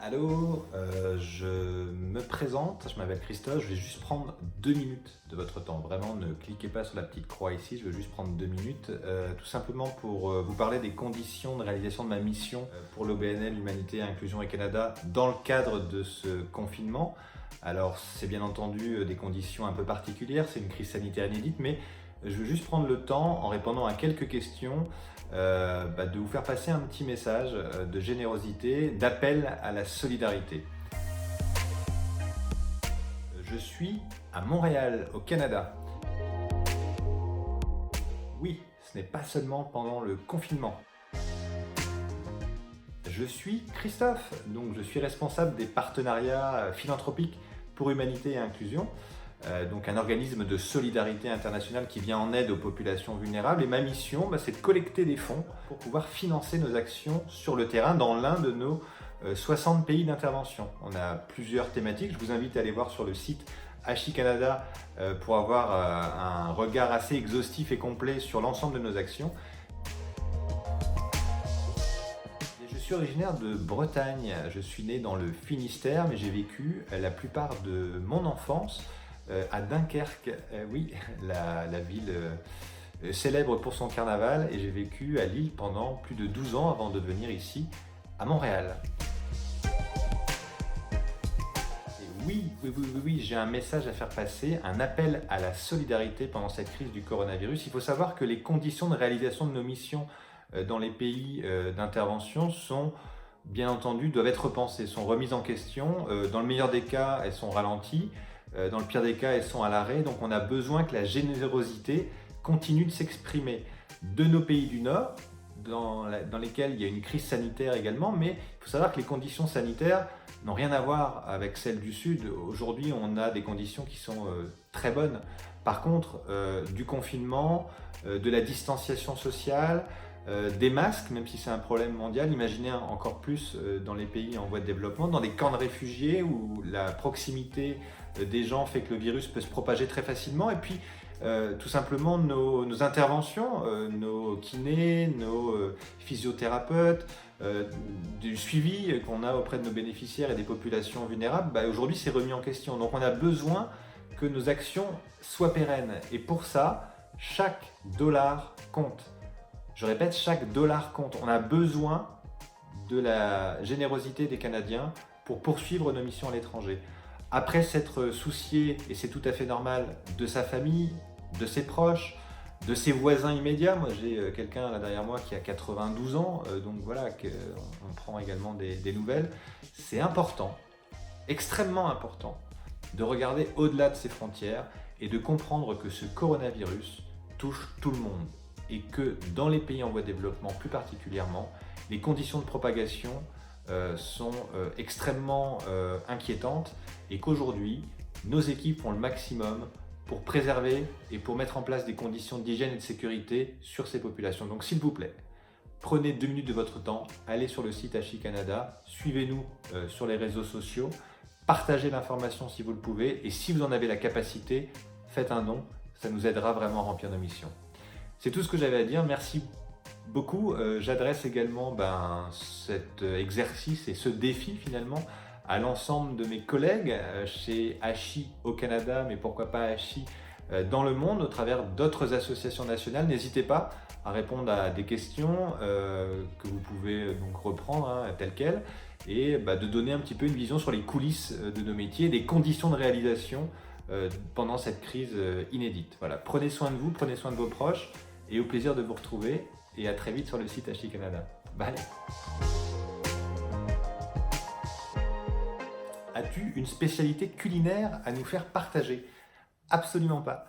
Allô, je me présente, je m'appelle Christophe, je vais juste prendre 2 minutes de votre temps. Vraiment, ne cliquez pas sur la petite croix ici, je veux juste prendre 2 minutes, tout simplement pour vous parler des conditions de réalisation de ma mission pour l'OBNL Humanité, Inclusion et Canada dans le cadre de ce confinement. Alors, c'est bien entendu des conditions un peu particulières, c'est une crise sanitaire inédite, mais je veux juste prendre le temps, en répondant à quelques questions, de vous faire passer un petit message de générosité, d'appel à la solidarité. Je suis à Montréal, au Canada. Oui, ce n'est pas seulement pendant le confinement. Je suis Christophe, donc je suis responsable des partenariats philanthropiques pour Humanité et Inclusion, donc un organisme de solidarité internationale qui vient en aide aux populations vulnérables. Et ma mission, c'est de collecter des fonds pour pouvoir financer nos actions sur le terrain dans l'un de nos 60 pays d'intervention. On a plusieurs thématiques, je vous invite à aller voir sur le site HI Canada pour avoir un regard assez exhaustif et complet sur l'ensemble de nos actions. Je suis originaire de Bretagne, je suis né dans le Finistère, mais j'ai vécu la plupart de mon enfance à Dunkerque, oui, la ville célèbre pour son carnaval, et j'ai vécu à Lille pendant plus de 12 ans avant de venir ici à Montréal. Et oui, j'ai un message à faire passer, un appel à la solidarité pendant cette crise du coronavirus. Il faut savoir que les conditions de réalisation de nos missions dans les pays d'intervention sont, bien entendu, doivent être repensées, sont remises en question. Dans le meilleur des cas, elles sont ralenties. Dans le pire des cas, elles sont à l'arrêt. Donc on a besoin que la générosité continue de s'exprimer de nos pays du Nord, dans lesquels il y a une crise sanitaire également, mais il faut savoir que les conditions sanitaires n'ont rien à voir avec celles du Sud. Aujourd'hui, on a des conditions qui sont très bonnes. Par contre, du confinement, de la distanciation sociale, des masques, même si c'est un problème mondial, imaginez encore plus dans les pays en voie de développement, dans des camps de réfugiés où la proximité des gens fait que le virus peut se propager très facilement. Et puis tout simplement nos interventions, nos kinés, nos physiothérapeutes, du suivi qu'on a auprès de nos bénéficiaires et des populations vulnérables, aujourd'hui c'est remis en question. Donc on a besoin que nos actions soient pérennes. Et pour ça, chaque dollar compte. Je répète, chaque dollar compte. On a besoin de la générosité des Canadiens pour poursuivre nos missions à l'étranger. Après s'être soucié, et c'est tout à fait normal, de sa famille, de ses proches, de ses voisins immédiats. Moi j'ai quelqu'un là derrière moi qui a 92 ans, donc voilà, on prend également des nouvelles. C'est important, extrêmement important, de regarder au-delà de ses frontières et de comprendre que ce coronavirus touche tout le monde. Et que dans les pays en voie de développement plus particulièrement, les conditions de propagation sont extrêmement inquiétantes, et qu'aujourd'hui, nos équipes font le maximum pour préserver et pour mettre en place des conditions d'hygiène et de sécurité sur ces populations. Donc s'il vous plaît, prenez 2 minutes de votre temps, allez sur le site HI Canada, suivez-nous sur les réseaux sociaux, partagez l'information si vous le pouvez, et si vous en avez la capacité, faites un don, ça nous aidera vraiment à remplir nos missions. C'est tout ce que j'avais à dire, merci beaucoup. J'adresse également cet exercice et ce défi finalement à l'ensemble de mes collègues chez HI au Canada, mais pourquoi pas HI dans le monde, au travers d'autres associations nationales. N'hésitez pas à répondre à des questions que vous pouvez donc reprendre telles quelles, et de donner un petit peu une vision sur les coulisses de nos métiers, des conditions de réalisation pendant cette crise inédite. Voilà, prenez soin de vous, prenez soin de vos proches, et au plaisir de vous retrouver, et à très vite sur le site HI Canada. Bye. As-tu une spécialité culinaire à nous faire partager? Absolument pas.